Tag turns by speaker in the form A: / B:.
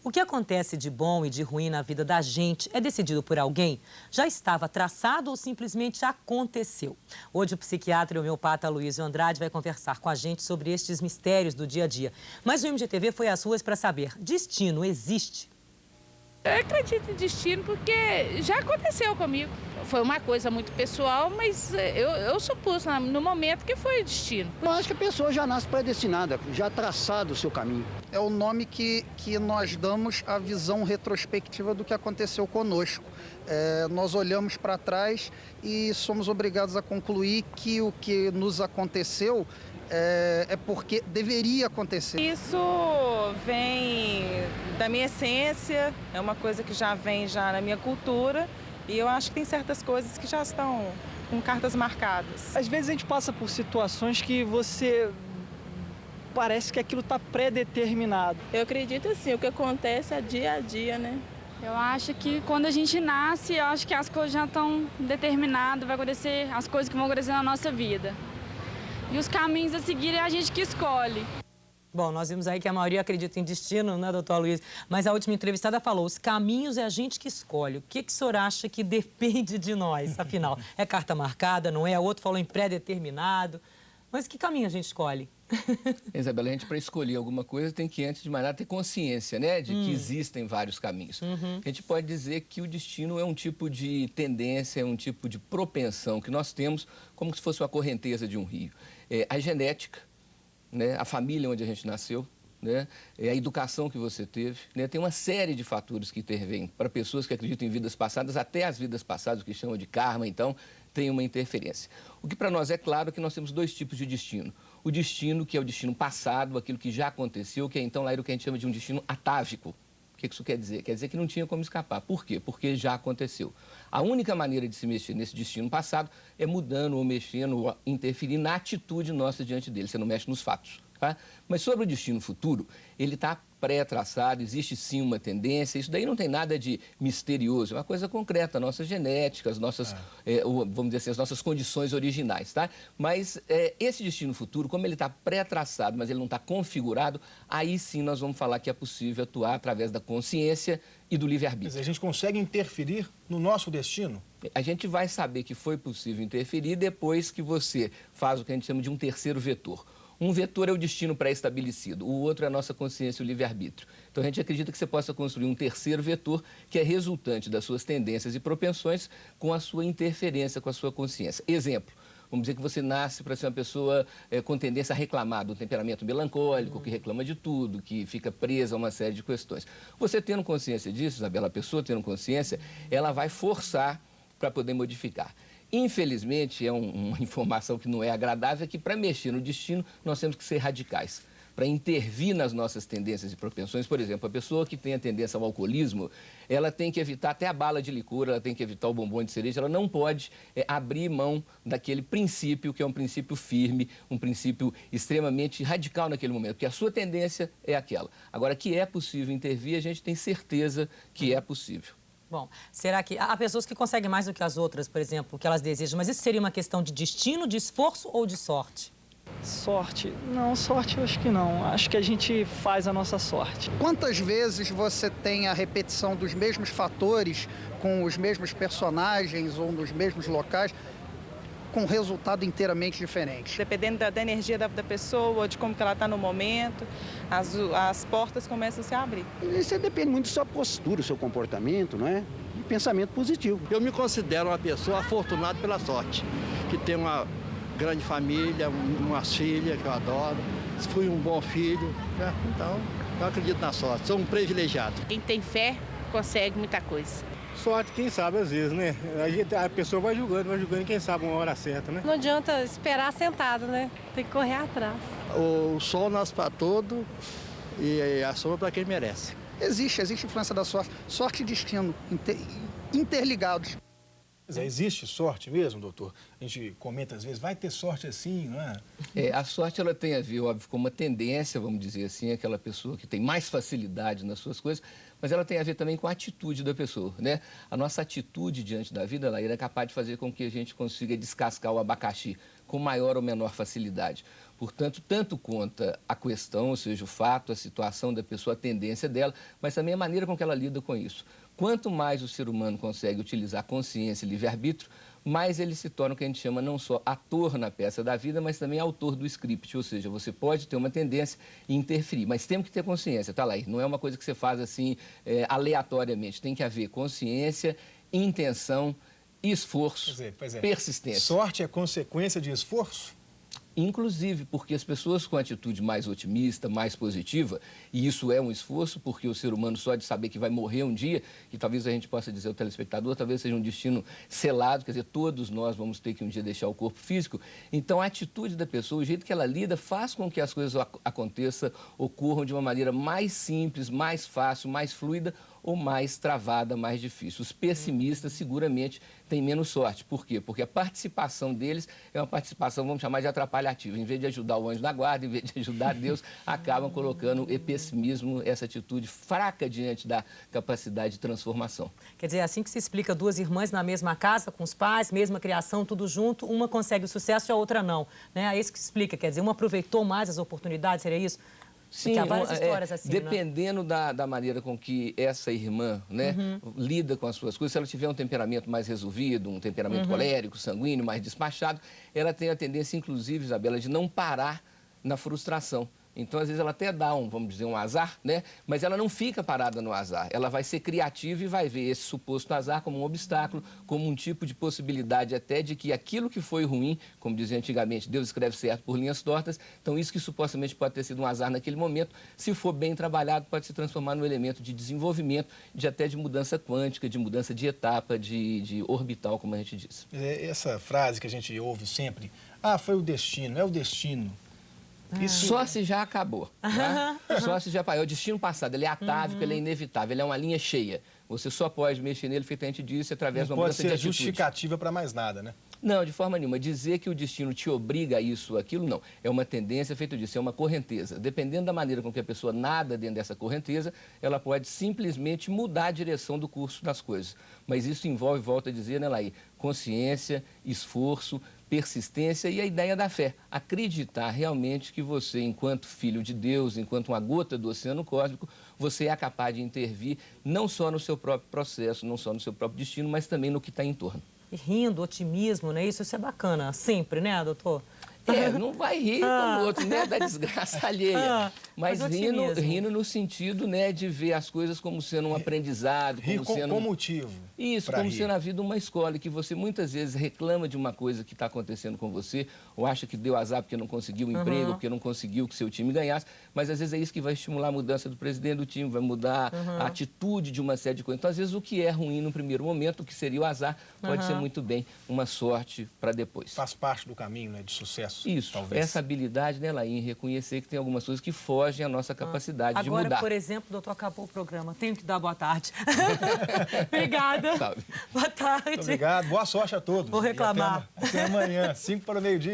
A: O que acontece de bom e de ruim na vida da gente é decidido por alguém? Já estava traçado ou simplesmente aconteceu? Hoje o psiquiatra e homeopata Luísio Andrade vai conversar com a gente sobre estes mistérios do dia a dia. Mas o MGTV foi às ruas para saber: destino existe?
B: Eu acredito em destino porque já aconteceu comigo. Foi uma coisa muito pessoal, mas eu supus no momento que foi destino.
C: Eu acho que a pessoa já nasce predestinada, já traçado o seu caminho.
D: É o nome que nós damos à visão retrospectiva do que aconteceu conosco. Nós olhamos para trás e somos obrigados a concluir que o que nos aconteceu é porque deveria acontecer.
E: Isso vem da minha essência, é uma coisa que já vem na minha cultura e eu acho que tem certas coisas que já estão com cartas marcadas.
F: Às vezes a gente passa por situações que você parece que aquilo está pré-determinado.
E: Eu acredito assim, o que acontece é dia a dia, né?
G: Eu acho que quando a gente nasce, eu acho que as coisas já estão determinadas, vai acontecer as coisas que vão acontecer na nossa vida. E os caminhos a seguir é a gente que escolhe.
A: Bom, nós vimos aí que a maioria acredita em destino, né, doutor Luiz? Mas a última entrevistada falou, os caminhos é a gente que escolhe. O que o senhor acha que depende de nós, afinal? É carta marcada, não é? O outro falou em pré-determinado. Mas que caminho a gente escolhe?
H: Isabela, a gente, para escolher alguma coisa, tem que, antes de mais nada, ter consciência, né, de que existem vários caminhos. A gente pode dizer que o destino é um tipo de tendência, é um tipo de propensão que nós temos, como se fosse uma correnteza de um rio. A genética, né, a família onde a gente nasceu, né, a educação que você teve, né, tem uma série de fatores que intervêm para pessoas que acreditam em vidas passadas, até as vidas passadas, o que chamam de karma, então, tem uma interferência. O que para nós é claro que nós temos dois tipos de destino. O destino, que é o destino passado, aquilo que já aconteceu, que é então lá o que a gente chama de um destino atávico. O que isso quer dizer? Quer dizer que não tinha como escapar. Por quê? Porque já aconteceu. A única maneira de se mexer nesse destino passado é mudando ou mexendo ou interferindo na atitude nossa diante dele. Você não mexe nos fatos. Tá? Mas sobre o destino futuro, ele está pré-traçado, existe sim uma tendência, isso daí não tem nada de misterioso, é uma coisa concreta, a nossa genética, as nossas, vamos dizer assim, as nossas condições originais, tá? Mas esse destino futuro, como ele está pré-traçado, mas ele não está configurado, aí sim nós vamos falar que é possível atuar através da consciência e do livre-arbítrio.
I: A gente consegue interferir no nosso destino?
H: A gente vai saber que foi possível interferir depois que você faz o que a gente chama de um terceiro vetor. Um vetor é o destino pré-estabelecido, o outro é a nossa consciência e o livre-arbítrio. Então, a gente acredita que você possa construir um terceiro vetor que é resultante das suas tendências e propensões com a sua interferência, com a sua consciência. Exemplo, vamos dizer que você nasce para ser uma pessoa com tendência a reclamar, do temperamento melancólico, que reclama de tudo, que fica presa a uma série de questões. Você tendo consciência disso, Isabela, a pessoa tendo consciência, ela vai forçar para poder modificar. Infelizmente, é uma informação que não é agradável, é que para mexer no destino nós temos que ser radicais. Para intervir nas nossas tendências e propensões, por exemplo, a pessoa que tem a tendência ao alcoolismo, ela tem que evitar até a bala de licor, ela tem que evitar o bombom de cereja, ela não pode abrir mão daquele princípio que é um princípio firme, um princípio extremamente radical naquele momento, porque a sua tendência é aquela. Agora, que é possível intervir, a gente tem certeza que é possível.
A: Bom, será que há pessoas que conseguem mais do que as outras, por exemplo, o que elas desejam, mas isso seria uma questão de destino, de esforço ou de sorte?
F: Sorte? Não, sorte eu acho que não. Acho que a gente faz a nossa sorte.
D: Quantas vezes você tem a repetição dos mesmos fatores, com os mesmos personagens ou nos mesmos locais, com resultado inteiramente diferente?
E: Dependendo da energia da pessoa, de como que ela está no momento, as portas começam a se abrir.
C: Isso depende muito da sua postura, do seu comportamento, não é? E pensamento positivo.
J: Eu me considero uma pessoa afortunada pela sorte, que tem uma grande família, uma filha que eu adoro, fui um bom filho, né? Então eu acredito na sorte, sou um privilegiado.
B: Quem tem fé consegue muita coisa.
I: Sorte, quem sabe, às vezes, né? A pessoa vai julgando, quem sabe uma hora certa, né?
K: Não adianta esperar sentado, né? Tem que correr atrás.
J: O sol nasce para todo e a sombra para quem merece.
D: Existe influência da sorte. Sorte e destino, interligados.
I: Existe sorte mesmo, doutor? A gente comenta às vezes, vai ter sorte assim, não é?
H: A sorte ela tem a ver, óbvio, com uma tendência, vamos dizer assim, aquela pessoa que tem mais facilidade nas suas coisas, mas ela tem a ver também com a atitude da pessoa, né? A nossa atitude diante da vida, ela é capaz de fazer com que a gente consiga descascar o abacaxi com maior ou menor facilidade. Portanto, tanto conta a questão, ou seja, o fato, a situação da pessoa, a tendência dela, mas também a maneira com que ela lida com isso. Quanto mais o ser humano consegue utilizar consciência e livre-arbítrio, mais ele se torna o que a gente chama não só ator na peça da vida, mas também autor do script. Ou seja, você pode ter uma tendência e interferir, mas temos que ter consciência, tá, Laís? Não é uma coisa que você faz assim aleatoriamente. Tem que haver consciência, intenção, esforço, persistência.
I: Sorte é consequência de esforço?
H: Inclusive porque as pessoas com atitude mais otimista, mais positiva, e isso é um esforço, porque o ser humano só de saber que vai morrer um dia, que talvez a gente possa dizer ao telespectador, talvez seja um destino selado, quer dizer, todos nós vamos ter que um dia deixar o corpo físico. Então a atitude da pessoa, o jeito que ela lida, faz com que as coisas aconteçam, ocorram de uma maneira mais simples, mais fácil, mais fluida, ou mais travada, mais difícil. Os pessimistas seguramente têm menos sorte. Por quê? Porque a participação deles é uma participação, vamos chamar de atrapalhativa. Em vez de ajudar o anjo da guarda, em vez de ajudar Deus, acabam colocando o pessimismo, essa atitude fraca diante da capacidade de transformação.
A: Quer dizer, é assim que se explica duas irmãs na mesma casa, com os pais, mesma criação, tudo junto, uma consegue o sucesso e a outra não. Né? É isso que se explica, quer dizer, uma aproveitou mais as oportunidades, seria isso?
H: Sim,
A: porque há várias histórias assim,
H: dependendo da maneira com que essa irmã, né, lida com as suas coisas, se ela tiver um temperamento mais resolvido, um temperamento colérico, sanguíneo, mais despachado, ela tem a tendência, inclusive, Isabela, de não parar na frustração. Então, às vezes, ela até dá vamos dizer, um azar, né? Mas ela não fica parada no azar. Ela vai ser criativa e vai ver esse suposto azar como um obstáculo, como um tipo de possibilidade até de que aquilo que foi ruim, como dizia antigamente, Deus escreve certo por linhas tortas, então isso que supostamente pode ter sido um azar naquele momento, se for bem trabalhado, pode se transformar num elemento de desenvolvimento, até de mudança quântica, de mudança de etapa, de orbital, como a gente diz.
I: Essa frase que a gente ouve sempre, foi o destino, é o destino.
H: Isso só se já acabou. Tá? Só se já é o destino passado, ele é atávico, ele é inevitável, ele é uma linha cheia. Você só pode mexer nele, feito a gente disse, através de uma mudança de atitude.
I: Não pode ser justificativa para mais nada, né?
H: Não, de forma nenhuma. Dizer que o destino te obriga a isso ou aquilo, não. É uma tendência, feito disso, é uma correnteza. Dependendo da maneira com que a pessoa nada dentro dessa correnteza, ela pode simplesmente mudar a direção do curso das coisas. Mas isso envolve, volto a dizer, né, Laí, consciência, esforço, persistência e a ideia da fé. Acreditar realmente que você, enquanto filho de Deus, enquanto uma gota do oceano cósmico, você é capaz de intervir não só no seu próprio processo, não só no seu próprio destino, mas também no que está em torno.
A: E rindo, otimismo, né? Isso é bacana, sempre, né, doutor?
H: Não vai rir como o outro, né, da desgraça alheia. Mas rindo no sentido, né, de ver as coisas como sendo um aprendizado.
I: Rir com motivo.
H: Isso, como sendo a vida uma escola, e que você muitas vezes reclama de uma coisa que está acontecendo com você, ou acha que deu azar porque não conseguiu um emprego, porque não conseguiu que seu time ganhasse, mas às vezes é isso que vai estimular a mudança do presidente do time, vai mudar a atitude de uma série de coisas. Então, às vezes, o que é ruim no primeiro momento, o que seria o azar, pode ser muito bem uma sorte para depois.
I: Faz parte do caminho, né, de sucesso.
H: Isso, talvez. Essa habilidade, né, Laí, em reconhecer que tem algumas coisas que fogem à nossa capacidade de mudar.
A: Agora, por exemplo, doutor, acabou o programa. Tenho que dar boa tarde. Obrigada.
H: Sabe.
A: Boa tarde.
I: Muito obrigado. Boa sorte a todos.
A: Vou reclamar.
I: Até amanhã, 5 para o meio-dia.